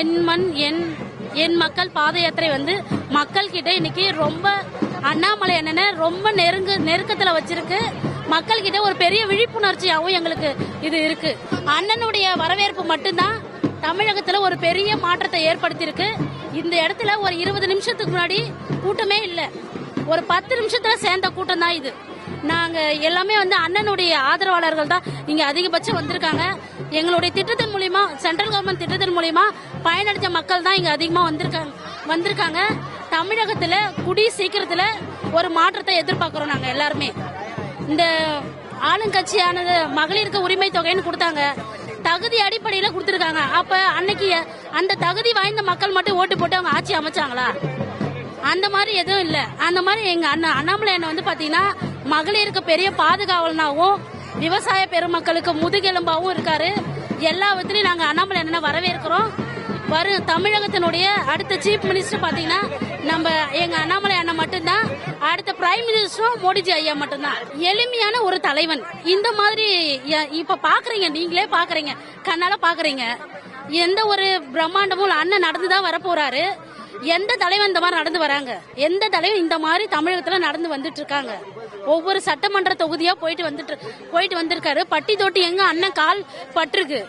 என் மண் என் மக்கள் பாத யாத்திரை வந்து மக்கள் கிட்ட இன்னைக்கு ரொம்ப அண்ணாமலை அண்ணனை ரொம்ப நெருக்கத்துல வச்சிருக்கு. மக்கள் கிட்ட ஒரு பெரிய விழிப்புணர்ச்சியாகவும் எங்களுக்கு இது இருக்கு. அண்ணனுடைய வரவேற்பு மட்டும்தான் தமிழகத்துல ஒரு பெரிய மாற்றத்தை ஏற்படுத்தியிருக்கு. இந்த இடத்துல ஒரு 20 நிமிஷத்துக்கு முன்னாடி கூட்டமே இல்லை. ஒரு 10 நிமிஷத்துல சேர்ந்த கூட்டம் தான் இது. நாங்க எல்லாமே வந்து அண்ணனுடைய ஆதரவாளர்கள் தான் இங்க அதிகபட்சம் வந்திருக்காங்க. எங்களுடைய திட்டத்தின் மூலியமா, சென்ட்ரல் கவர்மெண்ட் திட்டத்தின் மூலியமா பயனடைஞ்ச மக்கள் தான் இங்க அதிகமா வந்திருக்காங்க. தமிழகத்துல குடி சீக்கிரத்துல ஒரு மாற்றத்தை எதிர்பார்க்கிறோம். நாங்க எல்லாருமே இந்த ஆளுங்கட்சியானது மகளிருக்கு உரிமை தொகைன்னு கொடுத்தாங்க, தகுதி அடிப்படையில கொடுத்திருக்காங்க. அப்ப அன்னைக்கு அந்த தகுதி வாய்ந்த மக்கள் மட்டும் ஓட்டு போட்டு அவங்க ஆட்சி அமைச்சாங்களா? அந்த மாதிரி எதுவும் இல்ல. அந்த மாதிரி எங்க அண்ணாமலை அண்ணன் வந்து பாத்தீங்கன்னா மகளிருக்கு பெரிய பாதுகாவலனாவும் விவசாய பெருமக்களுக்கு முதுகெலும்பாவும் இருக்காரு. எல்லா விதத்திலையும் நாங்க அண்ணாமலை அண்ணனை வரவேற்கிறோம். வரும் தமிழகத்தினுடைய அடுத்த சீஃப் மினிஸ்டர் பாத்தீங்கன்னா நம்ம எங்க அண்ணாமலை அண்ணன் மட்டும்தான். அடுத்த பிரைம் மினிஸ்டரும் மோடிஜி ஐயா மட்டும்தான். எளிமையான ஒரு தலைவன். இந்த மாதிரி இப்ப பாக்குறீங்க, நீங்களே பாக்குறீங்க, கண்ணால பாக்குறீங்க. எந்த ஒரு பிரம்மாண்டமும் அண்ணன் நடந்துதான் வரப்போறாரு. எந்த தலைவன் இந்த மாதிரி நடந்து வராங்க? எந்த தலைவன் இந்த மாதிரி தமிழகத்துல நடந்து வந்துட்டு இருக்காங்க? ஒவ்வொரு சட்டமன்ற தொகுதியா போயிட்டு வந்திருக்காரு. பட்டி தொட்டி எங்க அண்ணன் கால் பட்டிருக்கு.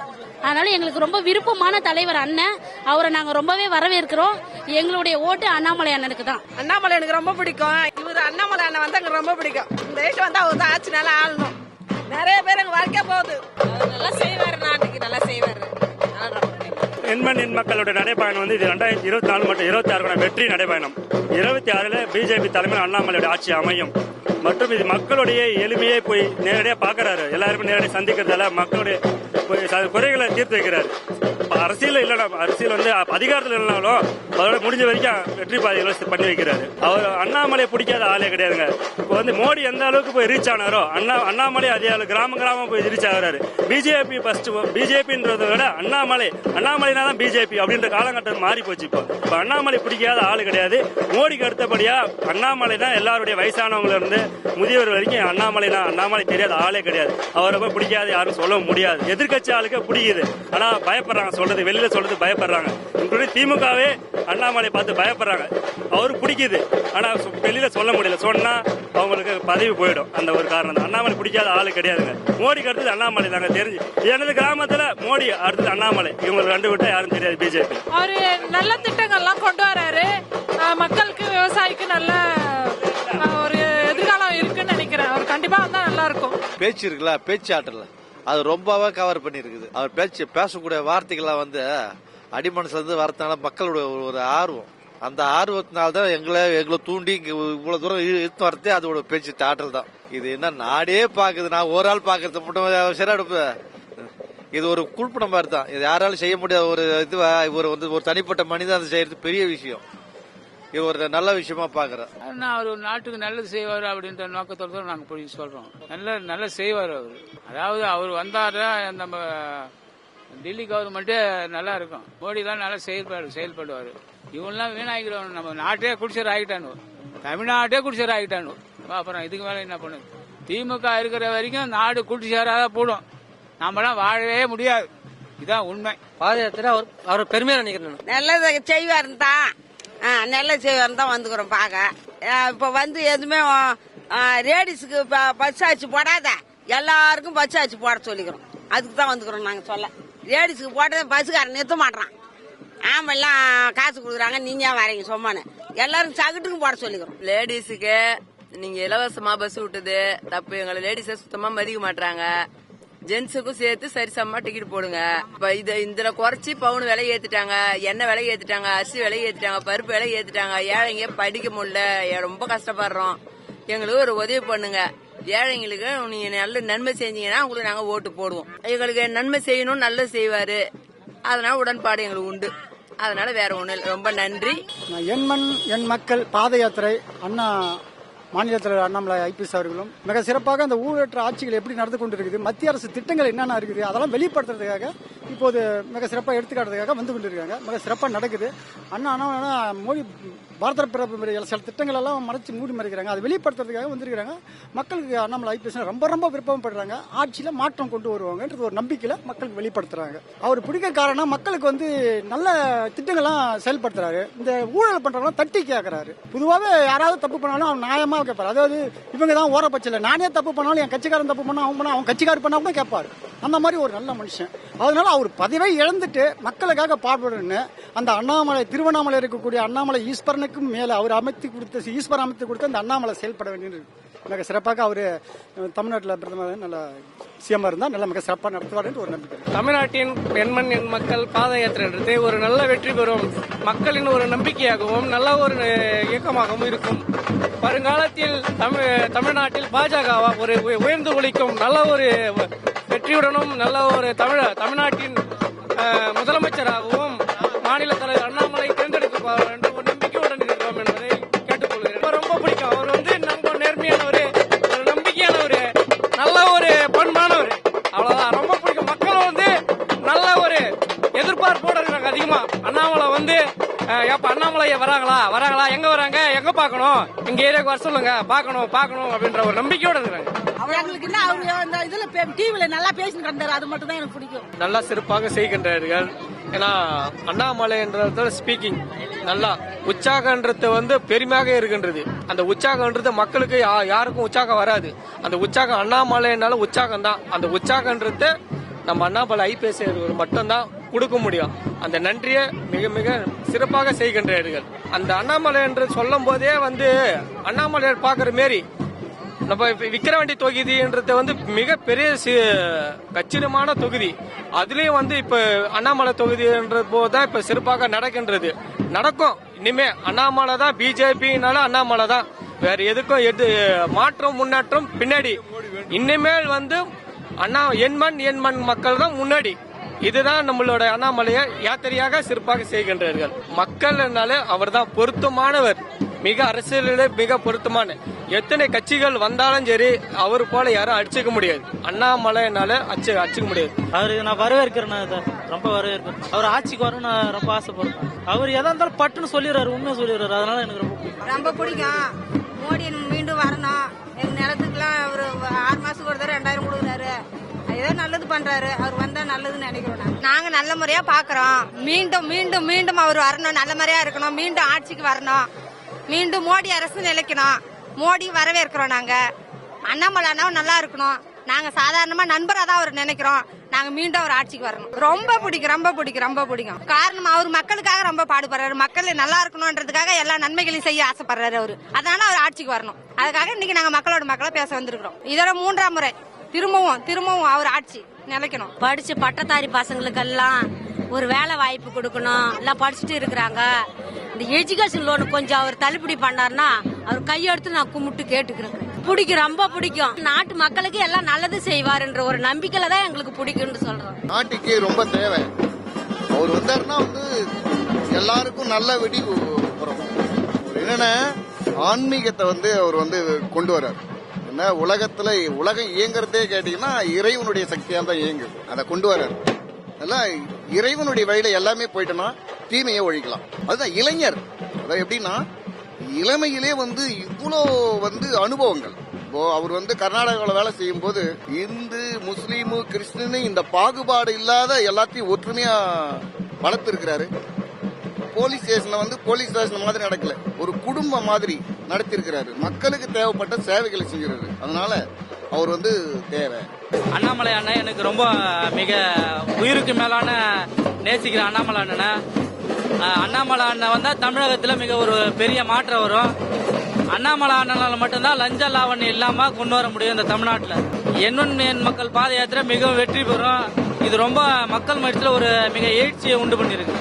அதனால எங்களுக்கு ரொம்ப விருப்பமான தலைவர் அண்ணன். அவரை நாங்க ரொம்பவே வரவேற்கிறோம். எங்களுடைய ஓட்டு அண்ணாமலை அண்ணனுக்கு தான். அண்ணாமலை எனக்கு ரொம்ப பிடிக்கும். இவரு அண்ணாமலை அண்ணன் வந்து எனக்கு ரொம்ப பிடிக்கும். இந்த வயசு வந்து அவர் தான் ஆட்சி நல்லா ஆளணும். நிறைய பேர் எங்க வாழ்க்கை போகுது. நல்லா செய்வாரு, நாட்டுக்கு நல்லா செய்வாரு. என் மக்களுடைய நடைபயணம் வந்து இது 2024 மற்றும் 26 வெற்றி நடைபயணம். 26 பிஜேபி தலைமையில் அண்ணாமலையுடைய ஆட்சி அமையும். மற்றும் இது மக்களுடைய எளிமையை போய் நேரடியாக பார்க்கறாரு. எல்லாருமே நேரடியாக சந்திக்கிறதால மக்களுடைய குறைகளை தீர்த்து வைக்கிறாரு. அரசியல் இல்லைனா, அரசியல் வந்து அதிகாரத்தில் இல்லைனாலும் அதோட முடிஞ்ச வரைக்கும் வெற்றி பாதைகளை பண்ணி வைக்கிறாரு. அவர் அண்ணாமலை பிடிக்காத ஆளே கிடையாதுங்க. இப்போ வந்து மோடி எந்த அளவுக்கு போய் ரீச் ஆனாரோ அண்ணாமலை அதே அளவு கிராமம் போய் ரீச் ஆகிறாரு. பிஜேபி ஃபர்ஸ்ட், பிஜேபின்றதை விட அண்ணாமலைனா தான் பிஜேபி அப்படின்ற காலகட்டம் மாறி போச்சு. இப்போ அண்ணாமலை பிடிக்காத ஆளு கிடையாது. மோடிக்கு அடுத்தபடியா அண்ணாமலை தான் எல்லாருடைய வயசானவங்கள இருந்து முதியவர் வரைக்கும் அண்ணாமலை தெரியாத ஆளே கிடையாது. அவரை போய் பிடிக்காது யாரும் சொல்ல முடியாது. எதிர்கட்சி ஆளுக்கு பிடிக்குது, ஆனா பயப்படுறாங்க சொல்றது, வெளியில சொல்றது பயப்படுறாங்க. திமுகவே அண்ணாமலை பார்த்து பயப்படுறாங்க. அவருக்கு பிடிக்குது, ஆனா வெளியில சொல்ல முடியல. சொன்னா அவங்களுக்கு பதவி போயிடும். அந்த ஒரு காரணம் தான். அண்ணாமலை பிடிக்காத ஆளு கிடையாதுங்க. மோடிக்கு அடுத்தது அண்ணாமலை தாங்க. தெரிஞ்சு எனது கிராமத்துல மோடி அடுத்தது அண்ணாமலை. இவங்களுக்கு ரெண்டு விட்டா யாரும் தெரியாது பிஜேபி. அவரு நல்ல திட்டங்கள்லாம் கொண்டு வராரு. மக்களுக்கு, விவசாயிக்கு நல்ல ஒரு எதிர்காலம் இருக்குன்னு நினைக்கிறேன். அவர் கண்டிப்பா வந்தா நல்லா இருக்கும். பேச்சு இருக்குல்ல, பேச்சு ஆற்றல அது ரொம்பவே கவர் பண்ணிருக்குது. அவர் பேசக்கூடிய வார்த்தைகள்லாம் வந்து அடிமனசுல இருந்து வரதுனால மக்களுடைய ஒரு ஆர்வம், அந்த ஆர்வத்தினால்தான் எங்களை தூண்டி இவ்வளவு தூரம் இழுத்து வரதே அதோட பேச்சு ஆற்றல் தான். இது என்ன நாடே பாக்குது, நான் ஒரு ஆள் பாக்குறது மட்டும் சரியா? இது ஒரு குழுப்பணம் மாதிரி தான். இது யாராலும் செய்ய முடியாத ஒரு இது. இவர் வந்து ஒரு தனிப்பட்ட மனிதன் அதை செய்யறது பெரிய விஷயம். இது ஒரு நல்ல விஷயமா பாக்குறேன். அவர் நாட்டுக்கு நல்லது செய்வாரு அப்படின்ற நோக்கத்தோட தான் நாங்க போய் சொல்றோம். நல்ல செய்வார் அவர். அதாவது அவர் வந்தாதான் நம்ம டெல்லி கவர்மெண்ட்டே நல்லா இருக்கும். மோடி தான் நல்லா செயல்படுவாரு. இவங்கெல்லாம் வீணாகிறவங்க. நம்ம நாட்டே குடிசர் ஆகிட்டானு, தமிழ்நாட்டே குடிசர் ஆகிட்டானு. அப்புறம் இதுக்கு மேல என்ன பண்ணுது? திமுக இருக்கிற வரைக்கும் நாடு குடிசராதான் போடும். நாமெல்லாம் வாழவே முடியாது. இதுதான் உண்மை. பாதயாத்திரை அவர் பெருமையா நினைக்கிறேன். நல்லது செய்வாருன்னு தான், நல்ல செய்வாருன்னு தான் வந்துக்கிறோம் பார்க்க. இப்ப வந்து எதுவுமே லேடிஸுக்கு பஸ் ஆச்சு போடாத, எல்லாருக்கும் பஸ் ஆச்சு போட சொல்லிக்கிறோம். அதுக்கு தான் வந்துக்கிறோம் நாங்க சொல்ல. லேடிஸுக்கு போட்டதை பஸ்ஸுக்காரன் நிறுத்த மாட்டான். ஆமெல்லாம் காசு கொடுக்குறாங்க, நீங்க வரீங்க சொம்மானு எல்லாரும் சகட்டுக்கும் போட சொல்லிக்கிறோம். லேடிஸுக்கு நீங்க இலவசமா பஸ் விட்டது தப்பு. எங்களை லேடிஸ சுத்தமா மதிக்க மாட்டாங்க. ஜென்ஸுக்கும் சேர்த்து சரிசமமா டிக்கெட் போடுங்க. இதுல குறைச்சி பவுன் விலை ஏத்திட்டாங்க, எண்ணெய் விலை ஏத்திட்டாங்க, அரிசி விலை ஏத்திட்டாங்க, பருப்பு விலை ஏத்திட்டாங்க. ஏழைங்க படிக்க முடியல, ரொம்ப கஷ்டப்படுறோம். எங்களுக்கு ஒரு உதவி பண்ணுங்க. ஏழைங்களுக்கு நீங்க நல்ல நன்மை செஞ்சீங்கன்னா உங்களுக்கு நாங்க ஓட்டு போடுவோம். எங்களுக்கு நன்மை செய்யணும், நல்லது செய்வாரு. அதனால உடன்பாடு எங்களுக்கு உண்டு. அதனால வேற ஒண்ணு இல்லை. ரொம்ப நன்றி. என் மண் என் மக்கள் பாத யாத்திரை அண்ணா மாநில தலைவர் அண்ணாமலை ஐபிஎஸ் அவர்களும் மிக சிறப்பாக அந்த ஊழலற்ற ஆட்சிகள் எப்படி நடந்து கொண்டிருக்குது, மத்திய அரசு திட்டங்கள் என்னென்ன இருக்குது, அதெல்லாம் வெளிப்படுத்துறதுக்காக இப்போது மிக சிறப்பாக எடுத்துக்காட்டுறதுக்காக வந்து கொண்டிருக்காங்க. மிக சிறப்பாக நடக்குது. அண்ணா மோடி பாரத பிரதமர் சில திட்டங்கள் எல்லாம் மறைச்சு மூடி மறைக்கிறாங்க. அதை வெளிப்படுத்துறதுக்காக வந்திருக்கிறாங்க. மக்களுக்கு அண்ணாமலை ஐபிஎஸ் ரொம்ப விருப்பப்படுறாங்க. ஆட்சியில் மாற்றம் கொண்டு வருவாங்கன்றது ஒரு நம்பிக்கையில் மக்களுக்கு வெளிப்படுத்துறாங்க. அவர் பிடிக்க காரணம் மக்களுக்கு வந்து நல்ல திட்டங்கள்லாம் செயல்படுத்துறாரு. இந்த ஊழல் பண்றவங்க தட்டி கேட்கறாரு. பொதுவாகவே யாராவது தப்பு பண்ணாலும் அவன் நியாயமா கேட்பாரு. அதாவது இவங்க தான் ஓரப்பட்சம், நானே தப்பு பண்ணாலும் என் கட்சிக்காரன் தப்பு பண்ணா அவன் கட்சிக்காரர் பண்ணா கூட கேட்பாரு. அந்த மாதிரி ஒரு நல்ல மனுஷன். அதனால அவர் பதவியை இழந்துட்டு மக்களுக்காக பாடுபடுன்னு அந்த அண்ணாமலை திருவண்ணாமலை இருக்கக்கூடிய அண்ணாமலை ஈஸ்வரனுக்கும் மேல அவர் ஈஸ்வரன் அமைத்து கொடுத்த அந்த அண்ணாமலை செயல்பட வேண்டியது. மிக சிறப்பாக அவர் தமிழ்நாட்டில் பிரதமர் நல்ல சிஎம் இருந்தால் நல்ல மிக சிறப்பாக நடத்துவார் என்று ஒரு நம்பிக்கை. தமிழ்நாட்டின் எண்மண் எண் மக்கள் பாத யாத்திரை ஒரு நல்ல வெற்றி பெறும், மக்களின் ஒரு நம்பிக்கையாகவும் நல்ல ஒரு இயக்கமாகவும் இருக்கும். வருங்காலத்தில் தமிழ்நாட்டில் பாஜக ஒரு உயர்ந்து ஒழிக்கும் நல்ல ஒரு வெற்றியுடனும் நல்ல ஒரு தமிழ்நாட்டின் முதலமைச்சராகவும் மாநில தலைவர் அண்ணாமலை தேர்ந்தெடுக்கப்படுவார் என்ற ஒரு நம்பிக்கையுடன் இருக்கிறோம் என்பதை கேட்டுக்கொள்கிறேன். ரொம்ப பிடிக்கும். அவர் வந்து ரொம்ப நேர்மையானவர், ஒரு நம்பிக்கையானவர், நல்ல ஒரு பண்பானவர். அவ்வளவுதான், ரொம்ப பிடிக்கும். மக்கள் வந்து நல்ல ஒரு எதிர்பார்ப்போட இருக்காங்க அதிகமா. அண்ணாமலை வந்து எப்ப அண்ணாமலை வராங்களா எங்க வராங்க, எங்க பாக்கணும், எங்க ஏரியாவுக்கு வர சொல்லுங்க, பாக்கணும் அப்படின்ற ஒரு நம்பிக்கையோட இருக்காங்க. அவங்களுக்கு என்ன அவரு இதுல டிவில நல்லா பேசிட்டு இருந்தாரு, அது மட்டும் தான் எனக்கு பிடிக்கும். நல்லா சிறப்பாக செய்கின்றார்கள். ஏன்னா அண்ணாமலை என்ற ஸ்பீக்கிங் நல்லா உற்சாகன்றது வந்து பெருமையாக இருக்கின்றது. அந்த உற்சாகன்றது மக்களுக்கு யாருக்கும் உற்சாகம் வராது. அந்த உற்சாகம் அண்ணாமலைனால உற்சாகம் தான். அந்த உற்சாகன்றது நம்ம அண்ணாமலை ஐபிஎஸ் மட்டும்தான் கொடுக்க முடியும். அந்த நன்றியை மிக மிக சிறப்பாக செய்கின்றார்கள். அந்த அண்ணாமலை என்று சொல்லும் போதே வந்து அண்ணாமலையார் பாக்குற மாரி நம்ம விக்கிரவாண்டி தொகுதின்றது வந்து மிகப்பெரிய கச்சிதமான தொகுதி. அதுலயும் வந்து இப்ப அண்ணாமலை தொகுதின்ற போதுதான் இப்ப சிறப்பாக நடக்கும். இனிமே அண்ணாமலை தான், பிஜேபினால அண்ணாமலை தான், வேற எதுக்கும் மாற்றம் முன்னேற்றம் பின்னாடி. இனிமேல் வந்து எண்மண் மக்கள் தான் முன்னாடி. இதுதான் நம்மளோட அண்ணாமலையை யாத்திரையாக சிறப்பாக செய்கின்றார்கள். மக்கள்னாலே அவர் தான் பொருத்தமானவர், மிக அரசியலிலே மிக பொருத்தமான. எத்தனை கட்சிகள் வந்தாலும் சரி அவர் போல யாரும் அடிச்சுக்க முடியாது. அண்ணாமலைனால அடிச்சுக்க முடியாது. அவருக்கு நான் வரவேற்கிறேன், ரொம்ப வரவேற்கிறேன். அவர் ஆட்சிக்கு வரணும் நான் ரொம்ப ஆசைப்படுறேன். அவர் எதா இருந்தாலும் பட்டுன்னு சொல்லிடுறாரு, உண்மையை சொல்லிடுறாரு. அதனால எனக்கு ரொம்ப பிடிக்கும். மோடி மீண்டும் வரணும். எங்க நிலத்துக்குலாம் ஒரு 6 மாசத்துக்கு ஒரு தடவை 2000 கொடுக்குறாரு. ஏதோ நல்லது பண்றாரு. அவர் வந்தா நல்லதுன்னு நினைக்கிறோம். நாங்க நல்ல முறையா பாக்குறோம். மீண்டும் அவர் வரணும், நல்ல முறையா இருக்கணும், மீண்டும் ஆட்சிக்கு வரணும், மீண்டும் மோடி அரசு நிலைக்கணும். மோடி வரவேற்கிறோம். நாங்க அண்ணாமலை அண்ணாவும் நல்லா இருக்கணும். நாங்க சாதாரணமா நண்பரா தான் அவர் நினைக்கிறோம். நாங்க மீண்டும் அவர் ஆட்சிக்கு வரணும். ரொம்ப பிடிக்கும். காரணம் அவர் மக்களுக்காக ரொம்ப பாடுபடுறாரு. மக்கள் நல்லா இருக்கணும்ன்றதுக்காக எல்லா நன்மைகளையும் செய்ய ஆசைப்படுறாரு அவரு. அதனால அவர் ஆட்சிக்கு வரணும். அதுக்காக இன்னைக்கு நாங்க மக்களா பேச வந்திருக்கிறோம். இதோட 3ஆம் முறை திரும்பவும் அவர் ஆட்சி நிலைக்கணும். படிச்சு பட்டதாரி பசங்களுக்கெல்லாம் ஒரு வேலை வாய்ப்பு கொடுக்கணும். எல்லாம் படிச்சுட்டு இருக்கிறாங்க. இந்த எஜுகேஷன் லோன் கொஞ்சம் அவர் தள்ளுபடி பண்ணாருன்னா அவர் கையெடுத்து நான் கும்பிட்டு கேட்டுக்கிறேன். ரொம்ப பிடிக்கும். நாட்டு மக்களுக்கு எல்லாம் நல்லது செய்வாருன்ற ஒரு நம்பிக்கையில தான் எங்களுக்கு பிடிக்கும்னு சொல்றோம். நாட்டுக்கு ரொம்ப தேவை. அவர் வந்தாருன்னா வந்து எல்லாருக்கும் நல்ல வெடி என்னன்னா ஆன்மீகத்தை வந்து அவர் வந்து கொண்டு வர்றாரு. என்ன உலகம் இயங்குறதே கேட்டீங்கன்னா இறைவனுடைய சக்தியால் தான் இயங்குது. அதை கொண்டு வர்றாரு. அதெல்லாம் இறைவனுடைய வழியில எல்லாமே போயிட்டோம்னா தீமையை ஒழிக்கலாம். அதுதான் இளைஞர். அதாவது எப்படின்னா இளமையிலே வந்து இவ்வளோ வந்து அனுபவங்கள். இப்போ அவர் வந்து கர்நாடகாவில் வேலை செய்யும் போது இந்து முஸ்லீமு கிறிஸ்டின்னு இந்த பாகுபாடு இல்லாத எல்லாத்தையும் ஒற்றுமையா வளர்த்திருக்கிறாரு. போலீஸ் ஸ்டேஷன்ல வந்து போலீஸ் ஸ்டேஷன் மாதிரி நடக்கல, ஒரு குடும்பம் மாதிரி நடத்திருக்கிறாரு. மக்களுக்கு தேவைப்பட்ட சேவைகளை செஞ்சிருக்காரு. அதனால அவர் வந்து தேவை. அண்ணாமலை அண்ணன் எனக்கு ரொம்ப மிக உயிருக்கு மேலான நேசிக்கிற அண்ணாமலை அண்ணனை. அண்ணாமலை அண்ணன் வந்தா தமிழகத்துல மிக ஒரு பெரிய மாற்றம் வரும். அண்ணாமலை அண்ணனால மட்டும்தான் லஞ்ச லாவணி இல்லாம கொண்டு வர முடியும் இந்த தமிழ்நாட்டுல. என் மக்கள் பாத யாத்திரை மிகவும் வெற்றி பெறும். இது ரொம்ப மக்கள் மத்தியில ஒரு மிக எழுச்சியை உண்டு பண்ணிருக்கு.